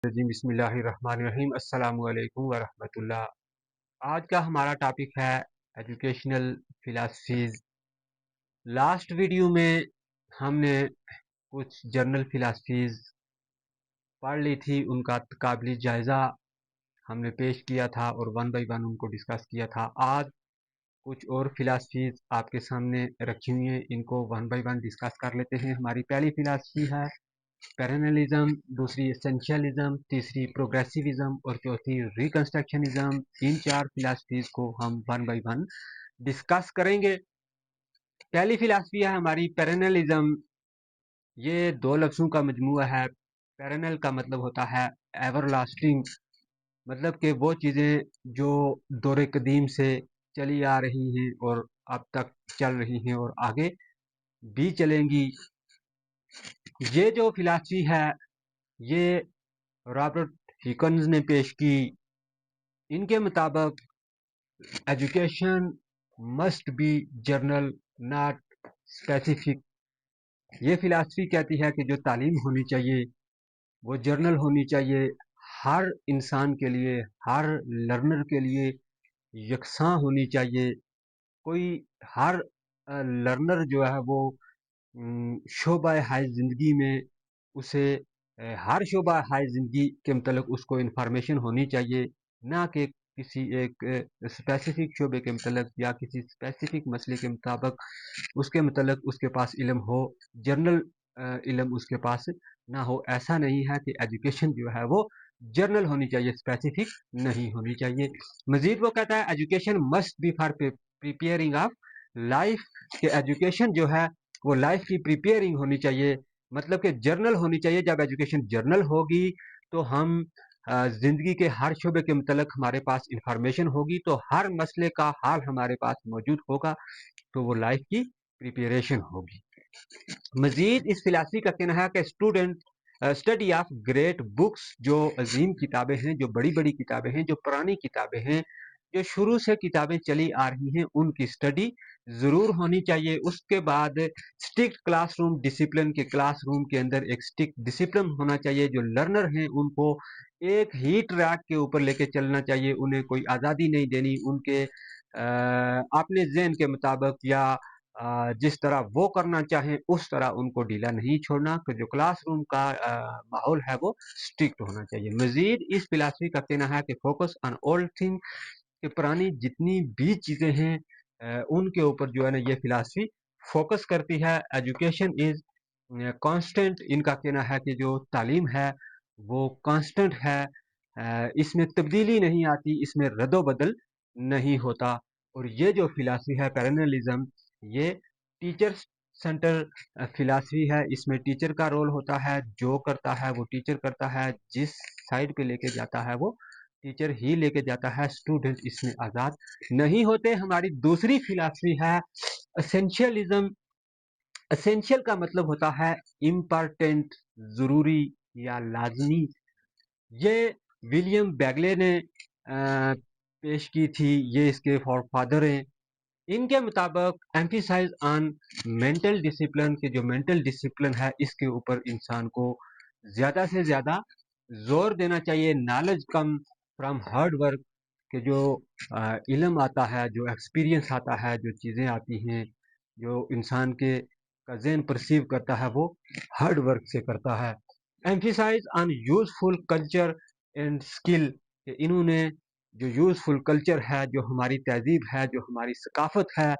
جی بسم اللہ الرحمن الرحیم، السلام علیکم ورحمۃ اللہ۔ آج کا ہمارا ٹاپک ہے ایجوکیشنل فلاسفیز۔ لاسٹ ویڈیو میں ہم نے کچھ جرنل فلاسفیز پڑھ لی تھی، ان کا قابل جائزہ ہم نے پیش کیا تھا اور ون بائی ون ان کو ڈسکس کیا تھا۔ آج کچھ اور فلاسفیز آپ کے سامنے رکھی ہوئی ہیں، ان کو ون بائی ون ڈسکس کر لیتے ہیں۔ ہماری پہلی فلاسفی ہے پیرنلزم، دوسری اسینشیلزم، تیسری پروگریسیوزم اور چوتھی ریکنسٹرکشنزم۔ ان چار فلاسفیز کو ہم ون بائی ون ڈسکس کریں گے۔ پہلی فلاسفی ہے ہماری پیرنلزم۔ یہ دو لفظوں کا مجموعہ ہے۔ پیرنل کا مطلب ہوتا ہے ایور لاسٹنگ، مطلب کہ وہ چیزیں جو دور قدیم سے چلی آ رہی ہیں اور اب تک چل رہی ہیں اور آگے بھی چلیں گی۔ یہ جو فلاسفی ہے یہ رابرٹ ہیکنز نے پیش کی۔ ان کے مطابق education must be general not specific. یہ فلاسفی کہتی ہے کہ جو تعلیم ہونی چاہیے وہ جرنل ہونی چاہیے، ہر انسان کے لیے، ہر لرنر کے لیے یکساں ہونی چاہیے۔ کوئی ہر لرنر جو ہے وہ شعبہ ہائے زندگی میں اسے ہر شعبہ ہائے زندگی کے متعلق اس کو انفارمیشن ہونی چاہیے، نہ کہ کسی ایک اسپیسیفک شعبے کے متعلق یا کسی اسپیسیفک مسئلے کے مطابق اس کے متعلق اس کے پاس علم ہو، جرنل علم اس کے پاس نہ ہو۔ ایسا نہیں ہے کہ ایجوکیشن جو ہے وہ جرنل ہونی چاہیے، اسپیسیفک نہیں ہونی چاہیے۔ مزید وہ کہتا ہے education must be for preparing of life, کہ ایجوکیشن جو ہے وہ لائف کی پریپیئرنگ ہونی چاہیے، مطلب کہ جرنل ہونی چاہیے۔ جب ایجوکیشن جرنل ہوگی تو ہم زندگی کے ہر شعبے کے متعلق ہمارے پاس انفارمیشن ہوگی، تو ہر مسئلے کا حل ہمارے پاس موجود ہوگا، تو وہ لائف کی پریپیریشن ہوگی۔ مزید اس فلاسفی کا کہنا ہے کہ student study of great books, جو عظیم کتابیں ہیں، جو بڑی بڑی کتابیں ہیں، جو پرانی کتابیں ہیں، جو شروع سے کتابیں چلی آ رہی ہیں، ان کی اسٹڈی ضرور ہونی چاہیے۔ اس کے بعد اسٹرکٹ کلاس روم ڈسپلن، کے کلاس روم کے اندر ایک اسٹرکٹ ڈسپلن ہونا چاہیے۔ جو لرنر ہیں ان کو ایک ہی ٹریک کے اوپر لے کے چلنا چاہیے، انہیں کوئی آزادی نہیں دینی، ان کے اپنے ذہن کے مطابق یا جس طرح وہ کرنا چاہیں اس طرح ان کو ڈھیلا نہیں چھوڑنا، کہ جو کلاس روم کا ماحول ہے وہ اسٹرکٹ ہونا چاہیے۔ مزید اس فلاسفی کا کہنا ہے کہ فوکس آن اولڈ تھنگ، کہ پرانی جتنی بھی چیزیں ہیں ان کے اوپر جو ہے نا یہ فلاسفی فوکس کرتی ہے۔ ایجوکیشن از کانسٹنٹ، ان کا کہنا ہے کہ جو تعلیم ہے وہ کانسٹنٹ ہے، اس میں تبدیلی نہیں آتی، اس میں رد و بدل نہیں ہوتا۔ اور یہ جو فلاسفی ہے پیرنلزم، یہ ٹیچر سینٹر فلاسفی ہے۔ اس میں ٹیچر کا رول ہوتا ہے، جو کرتا ہے وہ ٹیچر کرتا ہے، جس سائڈ پہ لے کے جاتا ہے وہ ٹیچر ہی لے کے جاتا ہے، اسٹوڈنٹ اس میں آزاد نہیں ہوتے۔ ہماری دوسری فلاسفی ہے اسینشیلزم۔ اسینشیل کا مطلب ہوتا ہے امپارٹینٹ، ضروری یا لازمی۔ یہ ولیم بیگلے نے پیش کی تھی، یہ اس کے فادر ہیں۔ ان کے مطابق ایمفیسائز آن مینٹل ڈسپلن، کہ جو مینٹل ڈسپلن ہے اس کے اوپر انسان کو زیادہ سے زیادہ زور دینا چاہیے۔ Knowledge come from hard work, کہ جو علم آتا ہے، جو ایکسپیرینس آتا ہے، جو چیزیں آتی ہیں، جو انسان کے کا ذہن پرسیو کرتا ہے وہ ہارڈ ورک سے کرتا ہے۔ Emphasize on useful culture and skill, کہ انہوں نے جو یوزفل کلچر ہے، جو ہماری تہذیب ہے، جو ہماری ثقافت ہے،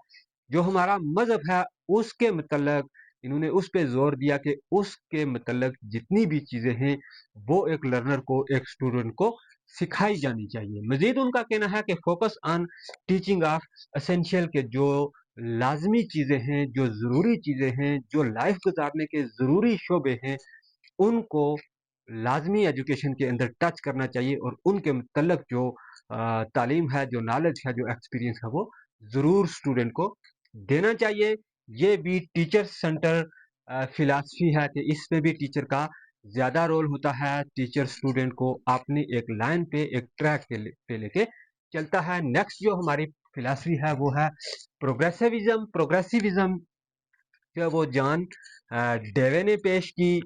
جو ہمارا مذہب ہے، اس کے متعلق انہوں نے اس پہ زور دیا کہ اس کے متعلق جتنی بھی چیزیں ہیں وہ ایک لرنر کو، ایک اسٹوڈنٹ کو سکھائی جانی چاہیے۔ مزید ان کا کہنا ہے کہ focus on teaching of essential, کے جو لازمی چیزیں ہیں، جو ضروری چیزیں ہیں، جو لائف گزارنے کے ضروری شعبے ہیں، ان کو لازمی ایجوکیشن کے اندر ٹچ کرنا چاہیے، اور ان کے متعلق جو تعلیم ہے، جو نالج ہے، جو ایکسپیرینس ہے، وہ ضرور اسٹوڈنٹ کو دینا چاہیے۔ یہ بھی ٹیچر سینٹر فلاسفی ہے، کہ اس میں بھی ٹیچر کا زیادہ رول ہوتا ہے۔ ٹیچر اسٹوڈنٹ کو اپنی ایک لائن پہ، ایک ٹریک پہ لے کے چلتا ہے۔ نیکسٹ جو ہماری فلاسفی ہے وہ ہے پروگریسیوزم۔ پروگریسیوزم جو وہ جان ڈیوے نے پیش کی۔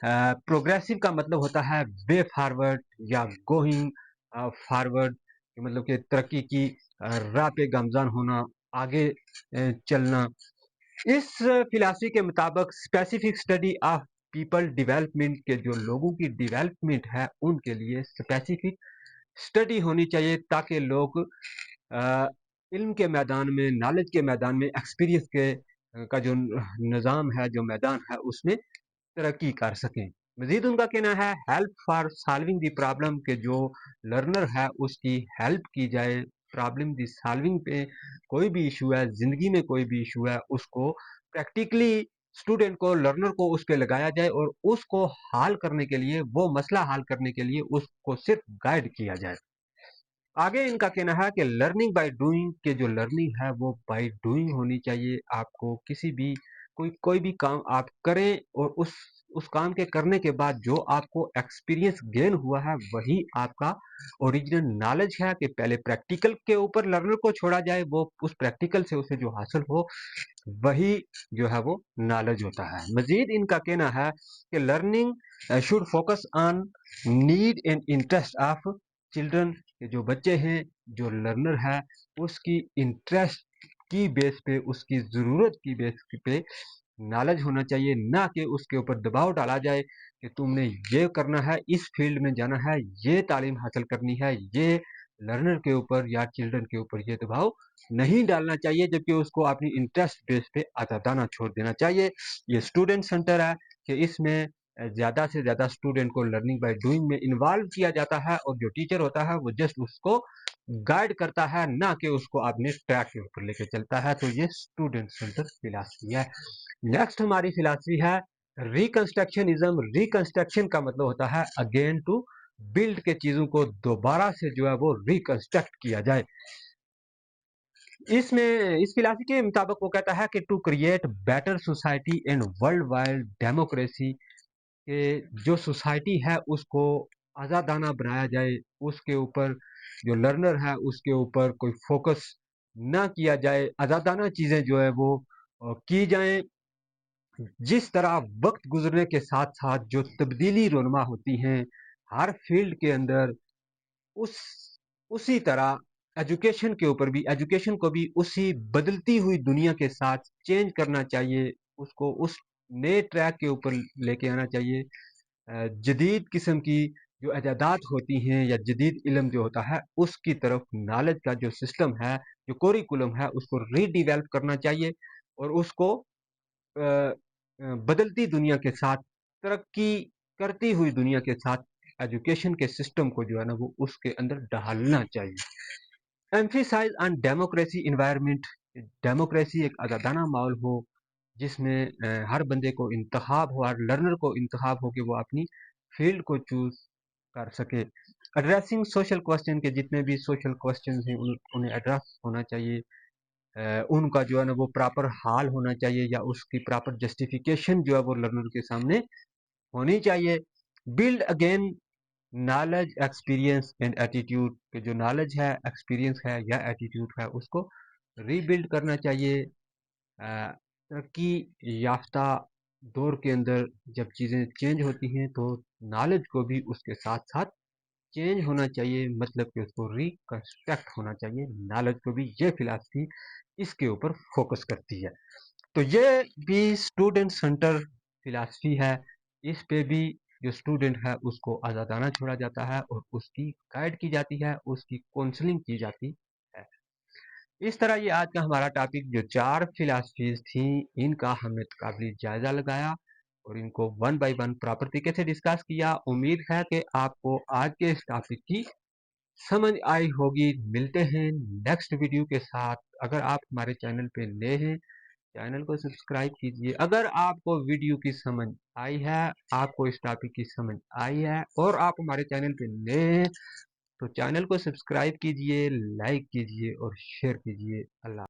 प्रोग्रेसिव का मतलब होता है वे फॉरवर्ड या गोइंग फॉरवर्ड, मतलब कि तरक्की की राह पे गामजान होना, आगे चलना। इस फिलॉसफी के मुताबिक specific study of people development के जो लोगों की डेवलपमेंट है उनके लिए स्पेसिफिक स्टडी होनी चाहिए, ताकि लोग इल्म के मैदान में, नॉलेज के मैदान में, एक्सपीरियंस के का जो निज़ाम है, जो मैदान है, उसमें तरक्की कर सकें। मजीद उनका कहना है help for solving the problem, के जो लर्नर है उसकी हेल्प की जाए प्रॉब्लम दी सॉल्विंग पे। कोई भी इशू है ज़िंदगी में, कोई भी इशू है उसको प्रैक्टिकली स्टूडेंट को, लर्नर को उस पर लगाया जाए और उसको हल करने के लिए, वो मसला हल करने के लिए उसको सिर्फ गाइड किया जाए। आगे इनका कहना है कि लर्निंग बाय डूइंग, के जो लर्निंग है वो बाय डूइंग होनी चाहिए। आपको किसी भी कोई भी काम आप करें और उस काम के करने के बाद जो आपको एक्सपीरियंस गेन हुआ है वही आपका ओरिजिनल नॉलेज है। कि पहले प्रैक्टिकल के ऊपर लर्नर को छोड़ा जाए, वो उस प्रैक्टिकल से उसे जो हासिल हो वही जो है वो नॉलेज होता है। मजीद इनका कहना है कि learning should focus on need and interest of children, जो बच्चे हैं, जो लर्नर है, उसकी इंटरेस्ट की बेस पे, उसकी ज़रूरत की बेस पे नॉलेज होना चाहिए, ना कि उसके ऊपर दबाव डाला जाए कि तुमने ये करना है, इस फील्ड में जाना है, ये तालीम हासिल करनी है। ये लर्नर के ऊपर या चिल्ड्रन के ऊपर ये दबाव नहीं डालना चाहिए, जबकि उसको अपनी इंटरेस्ट बेस पे आज़ादाना छोड़ देना चाहिए। ये स्टूडेंट सेंटर है कि इसमें ज़्यादा से ज़्यादा स्टूडेंट को लर्निंग बाय डूइंग में इन्वॉल्व किया जाता है, और जो टीचर होता है वो जस्ट उसको गाइड करता है, ना कि उसको अपने ट्रैक के ऊपर लेके चलता है। तो ये स्टूडेंट सेंटर फिलॉसफी है। नेक्स्ट हमारी फिलॉसफी है रिकंस्ट्रक्शनिज्म। रिकंस्ट्रक्शन का मतलब होता है अगेन टू बिल्ड, के चीजों को दोबारा से जो है वो रिकंस्ट्रक्ट किया जाए। इसमें इस फिलॉसफी के मुताबिक वो कहता है कि to create better society and world wide democracy, के जो सोसाइटी है उसको आज़ादाना बनाया जाए, उसके ऊपर जो लर्नर है उसके ऊपर कोई फोकस ना किया जाए, आज़ादाना चीज़ें जो है वो की जाएं। जिस तरह वक्त गुजरने के साथ साथ जो तब्दीली रोनमा होती हैं हर फील्ड के अंदर, उस उसी तरह एजुकेशन के ऊपर भी, एजुकेशन को भी उसी बदलती हुई दुनिया के साथ चेंज करना चाहिए, उसको उस नए ट्रैक के ऊपर लेके आना चाहिए। जदीद किस्म की जो इजादात होती हैं या जदीद इल्म जो होता है उसकी तरफ नॉलेज का जो सिस्टम है, जो कोरिकुलम है, उसको रीडिवेल्प करना चाहिए, और उसको बदलती दुनिया के साथ, तरक्की करती हुई दुनिया के साथ एजुकेशन के सिस्टम को जो है ना वो उसके अंदर डालना चाहिए। Emphasise on democracy environment, democracy एक आज़ादाना माहौल हो जिसमें हर बंदे को इंतखाब हो, हर लर्नर को इंतखाब हो कि वो अपनी फील्ड को चूज कर सके। एड्रेसिंग सोशल क्वेश्चन, के जितने भी सोशल क्वेश्चन हैं उन्हें एड्रेस होना चाहिए, उनका जो है ना वो प्रॉपर हाल होना चाहिए, या उसकी प्रॉपर जस्टिफिकेशन जो है वो लर्नर के सामने होनी चाहिए। Build again knowledge experience and attitude, के जो नॉलेज है, एक्सपीरियंस है या एटीट्यूड है उसको रीबिल्ड करना चाहिए। तरक्की याफ्ता दौर के अंदर जब चीज़ें चेंज होती हैं तो नॉलेज को भी उसके साथ साथ चेंज होना चाहिए, मतलब कि उसको रिकंस्ट्रक्ट होना चाहिए नॉलेज को भी। ये फिलॉसफी इसके ऊपर फोकस करती है। तो ये भी स्टूडेंट सेंटर फिलॉसफी है। इस पे भी जो स्टूडेंट है उसको आज़ादाना छोड़ा जाता है और उसकी गाइड की जाती है, उसकी काउंसलिंग की जाती है। इस तरह ये आज का हमारा टॉपिक, जो 4 फिलॉसफीज थी, इनका हमने काफ़ी जायज़ा लगाया और इनको वन बाय वन प्रॉपर तरीके से डिस्कस किया। उम्मीद है कि आपको आज के इस टॉपिक की समझ आई होगी। मिलते हैं नेक्स्ट वीडियो के साथ। अगर आप हमारे चैनल पे नए हैं, चैनल को सब्सक्राइब कीजिए। अगर आपको वीडियो की समझ आई है, आपको इस टॉपिक की समझ आई है और आप हमारे चैनल पे नए हैं, तो चैनल को सब्सक्राइब कीजिए, लाइक कीजिए और शेयर कीजिए। अल्लाह।